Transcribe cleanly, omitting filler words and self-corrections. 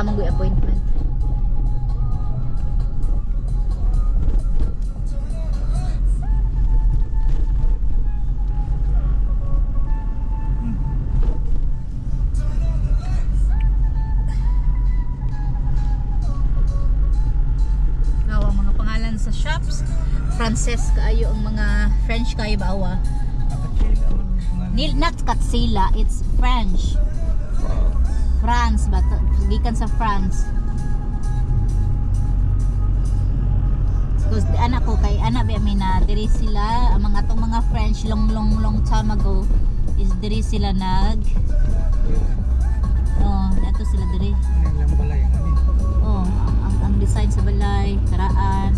among appointment. Sa shops Frances kaayo ang mga French kayo bawa not Katsila, it's French France but gikan sa France because anak ko kay anak ba mina diri sila ang mga tong mga French long time ago is diri sila nag ato sila diri ang balay ang design sa balay karaan